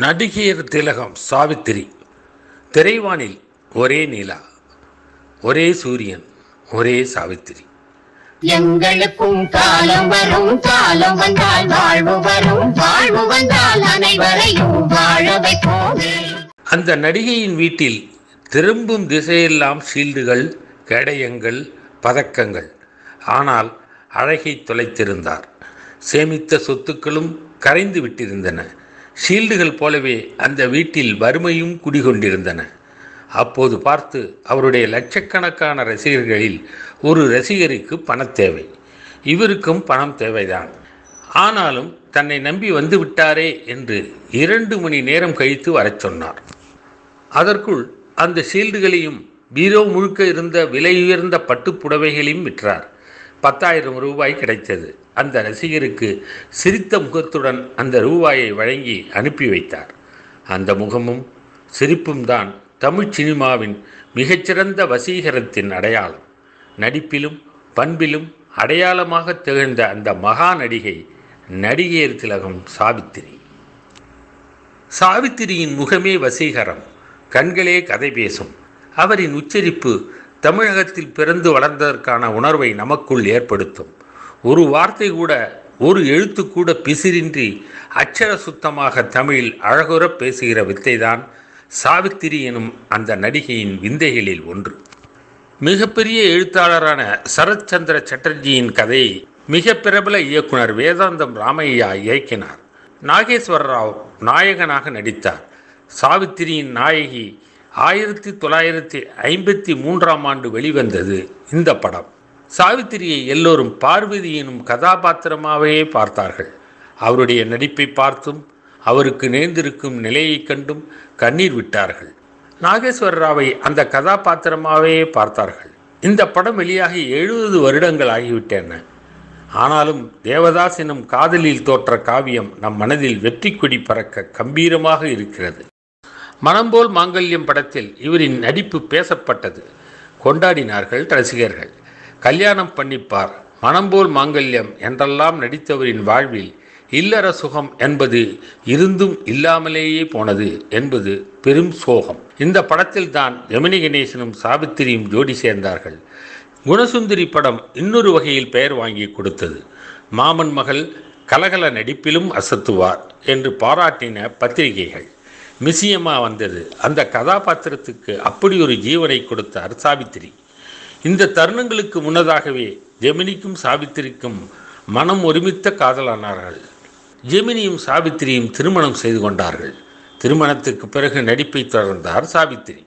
நடிகையர் திலகம் சாவித்திரி. திரைவானில் ஒரே நிலா, ஒரே சூரியன், ஒரே சாவித்திரி. எங்களுக்கும் காலம் வரும், காலம் வந்தால் வாழ்வு வரும், வாழ்வு வந்தால் அனைவரையும் வாழ வைப்போம். அந்த நடிகையின் வீட்டில் திரும்பும் திசையெல்லாம் ஷீல்டுகள், கேடயங்கள், பதக்கங்கள். ஆனால் அழகை தொலைத்திருந்தார். சேமித்த சொத்துக்களும் கரைந்து விட்டிருந்தன. ஷீல்டுகள் போலவே அந்த வீட்டில் வறுமையும் குடிகொண்டிருந்தன. அப்போது பார்த்து அவருடைய லட்சக்கணக்கான ரசிகர்களில் ஒரு ரசிகருக்கு பணத்தேவை. இவருக்கும் பணம் தேவைதான். ஆனாலும் தன்னை நம்பி வந்து விட்டாரே என்று 2 மணி நேரம் கழித்து வரச் சொன்னார். அதற்குள் அந்த ஷீல்டுகளையும் பீரோ முழுக்க இருந்த விலையுயர்ந்த பட்டுப்புடவைகளையும் விற்றார். 10,000 ரூபாய் கிடைத்தது. அந்த ரசிகருக்கு சிரித்த முகத்துடன் அந்த ரூபாயை வழங்கி அனுப்பி வைத்தார். அந்த முகமும் சிரிப்பும் தான் தமிழ் சினிமாவின் மிகச்சிறந்த வசீகரத்தின் அடையாளம். நடிப்பிலும் பண்பிலும் அடையாளமாக திகழ்ந்த அந்த மகா நடிகை நடிகையர் திலகம் சாவித்திரி. சாவித்திரியின் முகமே வசீகரம், கண்களே கதை பேசும். அவரின் உச்சரிப்பு தமிழகத்தில் பிறந்து வளர்ந்ததற்கான உணர்வை நமக்குள் ஏற்படுத்தும். ஒரு வார்த்தை கூட, ஒரு எழுத்து கூட பிசிறின்றி அச்சர சுத்தமாக தமிழில் அழகுற பேசுகிற வித்தைதான் சாவித்திரி எனும் அந்த நடிகையின் விந்தைகளில் ஒன்று. மிகப்பெரிய எழுத்தாளரான சரத்சந்திர சட்டர்ஜியின் கதையை மிக பிரபல இயக்குனர் வேதாந்தம் ராமையா இயக்கினார். நாகேஸ்வர ராவ் நாயகனாக நடித்தார். சாவித்திரியின் நாயகி 1953ஆம் ஆண்டு வெளிவந்தது இந்த படம். சாவித்திரியை எல்லோரும் பார்வதி எனும் கதாபாத்திரமாகவே பார்த்தார்கள். அவருடைய நடிப்பை பார்த்தும் அவருக்கு நேர்ந்திருக்கும் நிலையை கண்டும் கண்ணீர் விட்டார்கள். நாகேஸ்வர ராவை அந்த கதாபாத்திரமாகவே பார்த்தார்கள். இந்த படம் வெளியாகி 70 வருடங்கள் ஆகிவிட்டன. ஆனாலும் தேவதாஸ் எனும் காதலில் தோற்ற காவியம் நம் மனதில் வெற்றி கொடி பறக்க கம்பீரமாக இருக்கிறது. மனம்போல் மாங்கல்யம் படத்தில் இவரின் நடிப்பு பேசப்பட்டது. கொண்டாடினார்கள் ரசிகர்கள். கல்யாணம் பண்ணிப்பார், மனம்போல் மாங்கல்யம் என்றெல்லாம் நடித்தவரின் வாழ்வில் இல்லற சுகம் என்பது இருந்தும் இல்லாமலேயே போனது என்பது பெரும் சோகம். இந்த படத்தில் தான் ஜெமினி கணேசனும் சாவித்திரியும் ஜோடி சேர்ந்தார்கள். குணசுந்தரி படம் இன்னொரு வகையில் பெயர் வாங்கி கொடுத்தது. மாமன் மகள் கலகல நடிப்பிலும் அசத்துவார் என்று பாராட்டின பத்திரிகைகள். மிசியமா வந்தது. அந்த கதாபாத்திரத்துக்கு அப்படி ஒரு ஜீவனை கொடுத்தார் சாவித்திரி. இந்த தருணங்களுக்கு முன்னதாகவே ஜெமினிக்கும் சாவித்திரிக்கும் மனம் ஒருமித்த காதலானார்கள். ஜெமினியும் சாவித்திரியும் திருமணம் செய்து கொண்டார்கள். திருமணத்துக்கு பிறகு நடிப்பை தொடர்ந்தார் சாவித்திரி.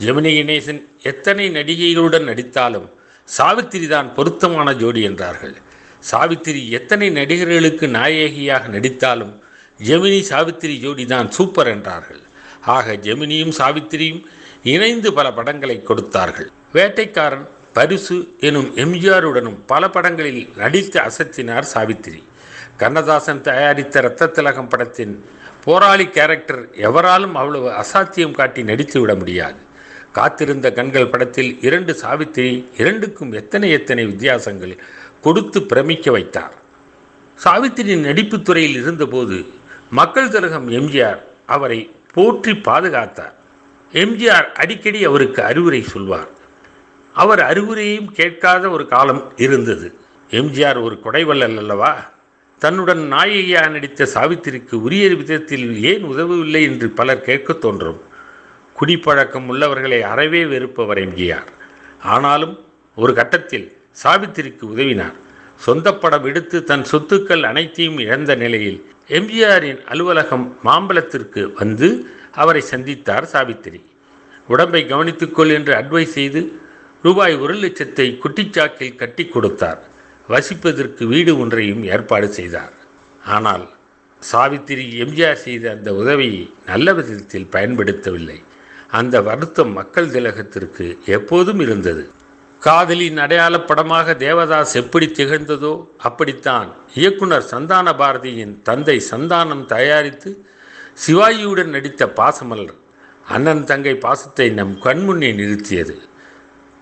ஜெமினி கணேசன் எத்தனை நடிகைகளுடன் நடித்தாலும் சாவித்திரி தான் பொருத்தமான ஜோடி என்றார்கள். சாவித்திரி எத்தனை நடிகர்களுக்கு நாயகியாக நடித்தாலும் ஜெமினி சாவித்திரி ஜோடி தான் சூப்பர் என்றார்கள். ஆக ஜெமினியும் சாவித்திரியும் இணைந்து பல படங்களை கொடுத்தார்கள். வேட்டைக்காரன், பரிசு எனும் எம்ஜிஆருடனும் பல படங்களில் நடித்து அசத்தினார் சாவித்திரி. கண்ணதாசன் தயாரித்த இரத்த திலகம் படத்தின் போராளி கேரக்டர் எவராலும் அவ்வளவு அசாத்தியம் காட்டி நடித்து விட முடியாது. காத்திருந்த கண்கள் படத்தில் 2 சாவித்திரி, 2க்கும் எத்தனை வித்தியாசங்கள் கொடுத்து பிரமிக்க வைத்தார். சாவித்திரி நடிப்பு துறையில் இருந்தபோது மக்கள் திலகம் எம்ஜிஆர் அவரை போற்றி பாதுகாத்தார். எம்ஜிஆர் அடிக்கடி அவருக்கு அறிவுரை சொல்வார். அவர் அறிவுரையும் கேட்காத ஒரு காலம் இருந்தது. எம்ஜிஆர் ஒரு கொடைவள்ளல் அல்லவா? தன்னுடன் நாயகியாக நடித்த சாவித்திரிக்கு உரிய விதத்தில் ஏன் உதவவில்லை என்று பலர் கேட்க தோன்றும். குடிப்பழக்கம் உள்ளவர்களை அறவே வெறுப்பவர் எம்ஜிஆர். ஆனாலும் ஒரு கட்டத்தில் சாவித்திரிக்கு உதவினார். சொந்த படம் எடுத்து தன் சொத்துக்கள் அனைத்தையும் இழந்த நிலையில் எம்ஜிஆரின் அலுவலகம் மாம்பலத்திற்கு வந்து அவரை சந்தித்தார் சாவித்திரி. உடம்பை கவனித்துக்கொள் என்று அட்வைஸ் செய்து ரூபாய் 1,00,000 குட்டிச்சாக்கில் கட்டி கொடுத்தார். வசிப்பதற்கு வீடு ஒன்றையும் ஏற்பாடு செய்தார். ஆனால் சாவித்திரி எம்ஜிஆர் செய்த அந்த உதவியை நல்ல விதத்தில் பயன்படுத்தவில்லை. அந்த வருத்தம் மக்கள் திலகத்திற்கு எப்போதும் இருந்தது. காதலின் அடையாள படமாக தேவதாஸ் எப்படி திகழ்ந்ததோ அப்படித்தான் இயக்குனர் சந்தான பாரதியின் தந்தை சந்தானம் தயாரித்து சிவாஜியுடன் நடித்த பாசமலர் அண்ணன் தங்கை பாசத்தை நம் கண்முன்னே நிறுத்தியது.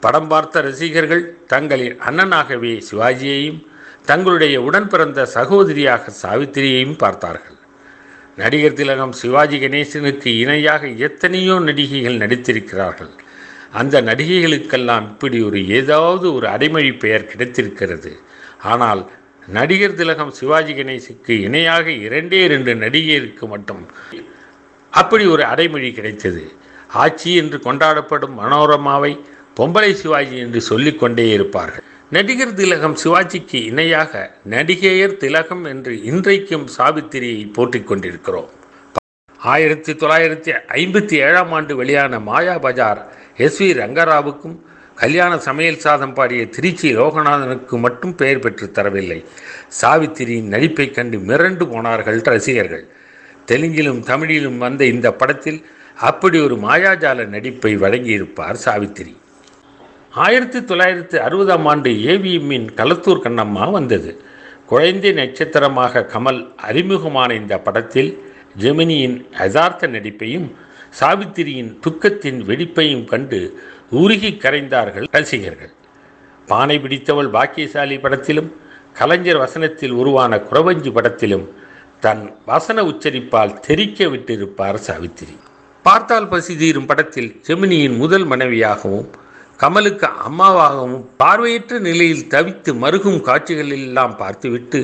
படம் பார்த்த ரசிகர்கள் தங்களின் அண்ணனாகவே சிவாஜியையும் தங்களுடைய உடன் பிறந்த சகோதரியாக சாவித்திரியையும் பார்த்தார்கள். நடிகர் திலகம் சிவாஜி கணேசனுக்கு இணையாக எத்தனையோ நடிகைகள் நடித்திருக்கிறார்கள். அந்த நடிகைகளுக்கெல்லாம் இப்படி ஏதாவது ஒரு அடைமொழி பெயர் கிடைத்திருக்கிறது. ஆனால் நடிகர் திலகம் சிவாஜி கணேசுக்கு இணையாக 2 நடிகையருக்கு மட்டும் அப்படி ஒரு அடைமொழி கிடைத்தது. ஆட்சி என்று கொண்டாடப்படும் மனோரமாவை பொம்பளை சிவாஜி என்று சொல்லிக்கொண்டே இருப்பார்கள். நடிகர் திலகம் சிவாஜிக்கு இணையாக நடிகையர் திலகம் என்று இன்றைக்கும் சாவித்திரியை போற்றிக் கொண்டிருக்கிறோம். 1957ஆம் ஆண்டு வெளியான மாயா பஜார் SV ரங்கராவுக்கும் கல்யாண சமையல் சாதம் பாடிய திருச்சி லோகநாதனுக்கு மட்டும் பெயர் பெற்று தரவில்லை. சாவித்திரியின் நடிப்பை கண்டு மிரண்டு போனார்கள் ரசிகர்கள். தெலுங்கிலும் தமிழிலும் வந்த இந்த படத்தில் அப்படி ஒரு மாயாஜால நடிப்பை வழங்கியிருப்பார் சாவித்திரி. 1960ஆம் ஆண்டு AVMின் களத்தூர் கண்ணம்மா வந்தது. குழந்தை நட்சத்திரமாக கமல் அறிமுகமான இந்த படத்தில் ஜெமினியின் யதார்த்த நடிப்பையும் சாவித்திரியின் துக்கத்தின் வெடிப்பையும் கண்டு உருகி கரைந்தார்கள் ரசிகர்கள். பானை பிடித்தவள் பாக்கியசாலி படத்திலும் கலைஞர் வசனத்தில் உருவான குறவஞ்சி படத்திலும் தன் வசன உச்சரிப்பால் தெரிக்க விட்டிருப்பார் சாவித்திரி. பார்த்தால் பசி தீரும் படத்தில் ஜெமினியின் முதல் மனைவியாகவும் கமலுக்கு அம்மாவாகவும் பார்வையற்ற நிலையில் தவித்து மருகும் காட்சிகளெல்லாம் பார்த்துவிட்டு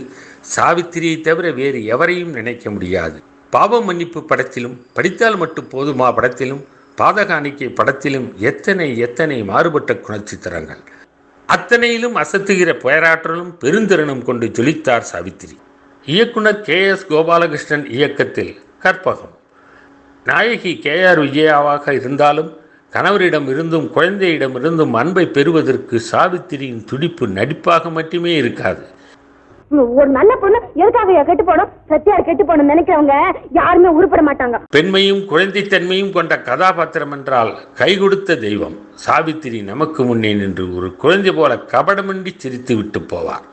சாவித்திரியை தவிர வேறு எவரையும் நினைக்க முடியாது. பாவ மன்னிப்பு படத்திலும் படித்தால் மட்டும் போதுமா படத்திலும் பாதகாணிக்கை படத்திலும் எத்தனை மாறுபட்ட குணச்சித்திரங்கள். அத்தனையிலும் அசத்துகிற பேராற்றலும் பெருந்திறனும் கொண்டு ஜொலித்தார் சாவித்திரி. இயக்குனர் KS கோபாலகிருஷ்ணன் இயக்கத்தில் கற்பகம். நாயகி KR விஜயாவாக இருந்தாலும் கணவரிடம் இருந்தும் குழந்தையிடமிருந்தும் அன்பை பெறுவதற்கு சாவித்திரியின் துடிப்பு நடிப்பாக மட்டுமே இருக்காது. ஒரு நல்ல பொண்ணு எதுக்காக கெட்டு போனோம், சத்தியா கெட்டு போனோம் நினைக்கிறவங்க யாருமே உருப்பட மாட்டாங்க. பெண்மையும் குழந்தைத்தன்மையும் கொண்ட கதாபாத்திரம் என்றால் கை கொடுத்த தெய்வம் சாவித்திரி நமக்கு முன்னே நின்று ஒரு குழந்தை போல கபடமின்றி சிரித்து விட்டு போவார்.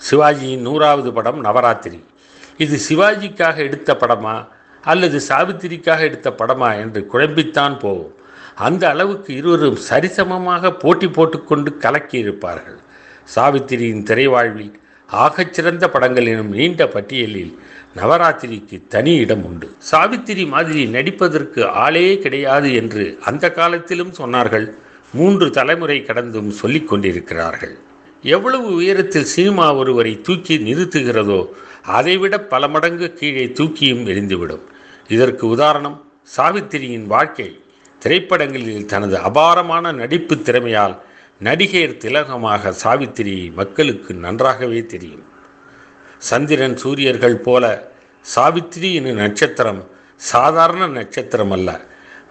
சிவாஜியின் 100வது படம் நவராத்திரி. இது சிவாஜிக்காக எடுத்த படமா அல்லது சாவித்திரிக்காக எடுத்த படமா என்று குழம்பித்தான் போவோம். அந்த அளவுக்கு இருவரும் சரிசமமாக போட்டி போட்டுக்கொண்டு கலக்கியிருப்பார்கள். சாவித்திரியின் திரைவாழ்வில் ஆகச்சிறந்த படங்கள் எனும் நீண்ட பட்டியலில் நவராத்திரிக்கு தனி இடம் உண்டு. சாவித்திரி மாதிரி நடிப்பதற்கு ஆளே கிடையாது என்று அந்த காலத்திலும் சொன்னார்கள். 3 தலைமுறை கடந்தும் சொல்லிக் கொண்டிருக்கிறார்கள். எவ்வளவு உயரத்தில் சினிமா ஒருவரை தூக்கி நிறுத்துகிறதோ அதைவிட பல மடங்கு கீழே தூக்கியும் எரிந்துவிடும். இதற்கு உதாரணம் சாவித்திரியின் வாழ்க்கை. திரைப்படங்களில் தனது அபாரமான நடிப்பு திறமையால் நடிகையர் திலகமாக சாவித்திரி மக்களுக்கு நன்றாகவே தெரியும். சந்திரன் சூரியர்கள் போல சாவித்திரி என்னும் நட்சத்திரம் சாதாரண நட்சத்திரம் அல்ல.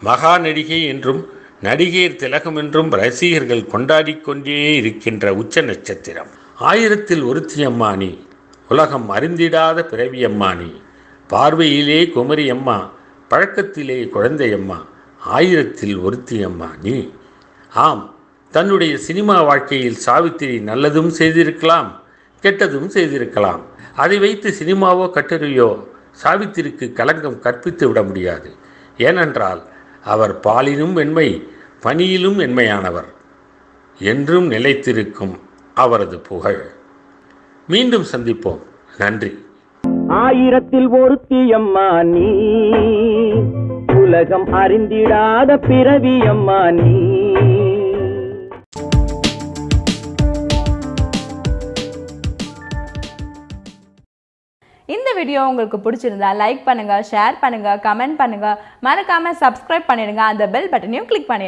மகா நடிகை என்றும் நடிகையர் திலகம் என்றும் ரசிகர்கள் கொண்டாடிக்கொண்டே இருக்கின்ற உச்ச நட்சத்திரம். 1000ல் ஒருத்தி அம்மானி, உலகம் அறிந்திடாத பிறவி அம்மானி, பார்வையிலே குமரி அம்மா, பழக்கத்திலே குழந்தையம்மா, 1000ல் ஒருத்தி அம்மானி. ஆம், தன்னுடைய சினிமா வாழ்க்கையில் சாவித்திரி நல்லதும் செய்திருக்கலாம், கெட்டதும் செய்திருக்கலாம். அதை வைத்து சினிமாவோ கட்டுரையோ சாவித்திரிக்கு களங்கம் கற்பித்து விட முடியாது. ஏனென்றால் அவர் பாலினும் வெண்மை, பணியிலும் வெண்மையானவர். என்றும் நிலைத்திருக்கும் அவரது புகழ். மீண்டும் சந்திப்போம். நன்றி. 1000ல் ஒருத்தி அம்மா நீ, உலகம் அறிந்திடாத பிறவி அம்மா நீ. இந்த வீடியோ உங்களுக்கு பிடிச்சிருந்தா லைக் பண்ணுங்க, ஷேர் பண்ணுங்க, கமெண்ட் பண்ணுங்க, மறக்காம சப்ஸ்கிரைப் பண்ணிடுங்க, அந்த பெல் பட்டனையும் கிளிக் பண்ணிடுங்க.